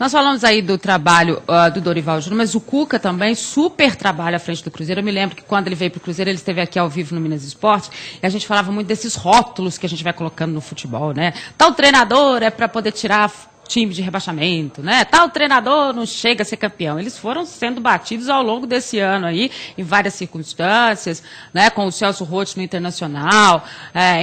Nós falamos aí do trabalho do Dorival Júnior, mas o Cuca também super trabalha à frente do Cruzeiro. Eu me lembro que quando ele veio para o Cruzeiro, ele esteve aqui ao vivo no Minas Esporte, e a gente falava muito desses rótulos que a gente vai colocando no futebol, né? Tal treinador é para poder tirar time de rebaixamento, né? Tal treinador não chega a ser campeão. Eles foram sendo batidos ao longo desse ano aí, em várias circunstâncias, né? Com o Celso Roth no Internacional,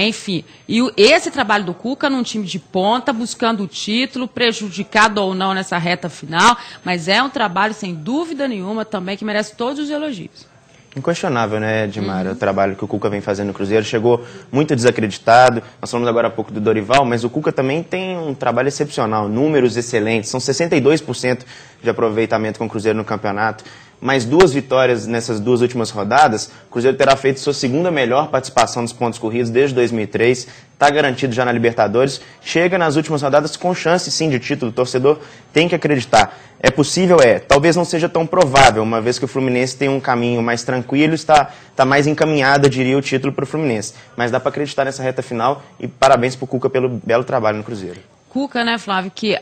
enfim. E esse trabalho do Cuca num time de ponta, buscando o título, prejudicado ou não nessa reta final, mas é um trabalho, sem dúvida nenhuma, também que merece todos os elogios. Inquestionável, né, Edmara, o trabalho que o Cuca vem fazendo no Cruzeiro. Chegou muito desacreditado, nós falamos agora há pouco do Dorival, mas o Cuca também tem um trabalho excepcional, números excelentes, são 62% de aproveitamento com o Cruzeiro no campeonato. Mais 2 vitórias nessas 2 últimas rodadas, o Cruzeiro terá feito sua segunda melhor participação dos pontos corridos desde 2003, está garantido já na Libertadores, chega nas últimas rodadas com chance sim de título, o torcedor tem que acreditar. É possível? Talvez não seja tão provável, uma vez que o Fluminense tem um caminho mais tranquilo, está mais encaminhado, eu diria, o título para o Fluminense. Mas dá para acreditar nessa reta final e parabéns para o Cuca pelo belo trabalho no Cruzeiro. Cuca, né, Flávio, que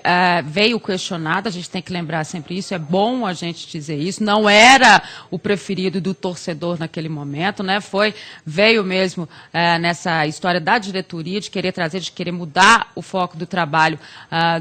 veio questionado, a gente tem que lembrar sempre isso, é bom a gente dizer isso, não era o preferido do torcedor naquele momento, né, veio mesmo nessa história da diretoria, de querer trazer, de querer mudar o foco do trabalho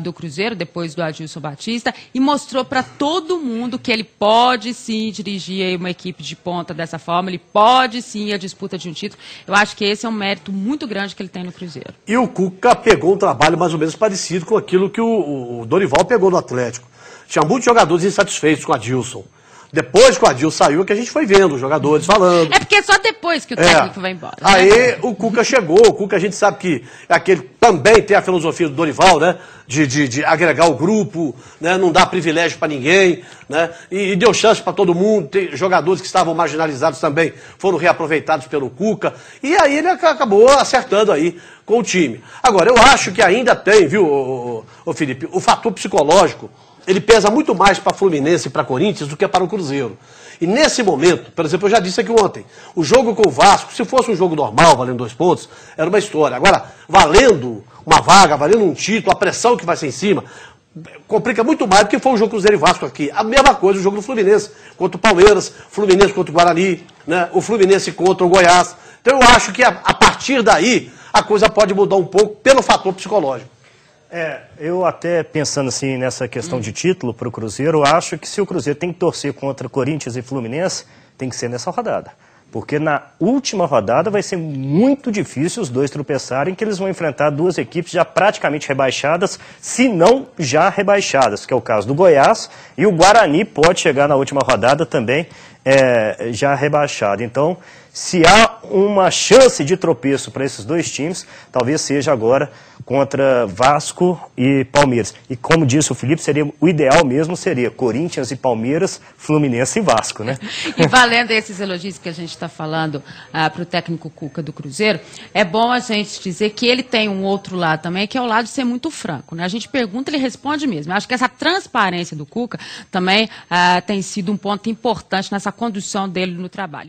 do Cruzeiro, depois do Adilson Batista, e mostrou para todo mundo que ele pode sim dirigir uma equipe de ponta dessa forma, ele pode sim a disputa de um título. Eu acho que esse é um mérito muito grande que ele tem no Cruzeiro. E o Cuca pegou um trabalho mais ou menos parecido com aquilo que o Dorival pegou no Atlético. Tinha muitos jogadores insatisfeitos com o Adilson. Depois que o Adilson saiu, que a gente foi vendo os jogadores falando. É porque é só depois que o técnico vai embora. Né? Aí o Cuca chegou, o Cuca a gente sabe que é aquele também tem a filosofia do Dorival, né? De agregar o grupo, né? Não dar privilégio para ninguém, né? E deu chance para todo mundo. Tem jogadores que estavam marginalizados também foram reaproveitados pelo Cuca. E aí ele acabou acertando aí com o time. Agora, eu acho que ainda tem, viu, Felipe, o fator psicológico. Ele pesa muito mais para Fluminense e para Corinthians do que para o Cruzeiro. E nesse momento, por exemplo, eu já disse aqui ontem, o jogo com o Vasco, se fosse um jogo normal, valendo 2 pontos, era uma história. Agora, valendo uma vaga, valendo um título, a pressão que vai ser em cima, complica muito mais do que foi o jogo Cruzeiro e Vasco aqui. A mesma coisa o jogo do Fluminense contra o Palmeiras, Fluminense contra o Guarani, né? O Fluminense contra o Goiás. Então eu acho que a partir daí a coisa pode mudar um pouco pelo fator psicológico. Eu até pensando assim nessa questão de título para o Cruzeiro, eu acho que se o Cruzeiro tem que torcer contra Corinthians e Fluminense, tem que ser nessa rodada. Porque na última rodada vai ser muito difícil os dois tropeçarem, que eles vão enfrentar 2 equipes já praticamente rebaixadas, se não já rebaixadas, que é o caso do Goiás, e o Guarani pode chegar na última rodada também já rebaixado. Então, se há uma chance de tropeço para esses 2 times, talvez seja agora contra Vasco e Palmeiras. E como disse o Felipe, o ideal mesmo seria Corinthians e Palmeiras, Fluminense e Vasco, né? E valendo esses elogios que a gente está falando para o técnico Cuca do Cruzeiro, é bom a gente dizer que ele tem um outro lado também, que é o lado de ser muito franco, né? A gente pergunta, ele responde mesmo. Eu acho que essa transparência do Cuca também tem sido um ponto importante nessa condução dele no trabalho.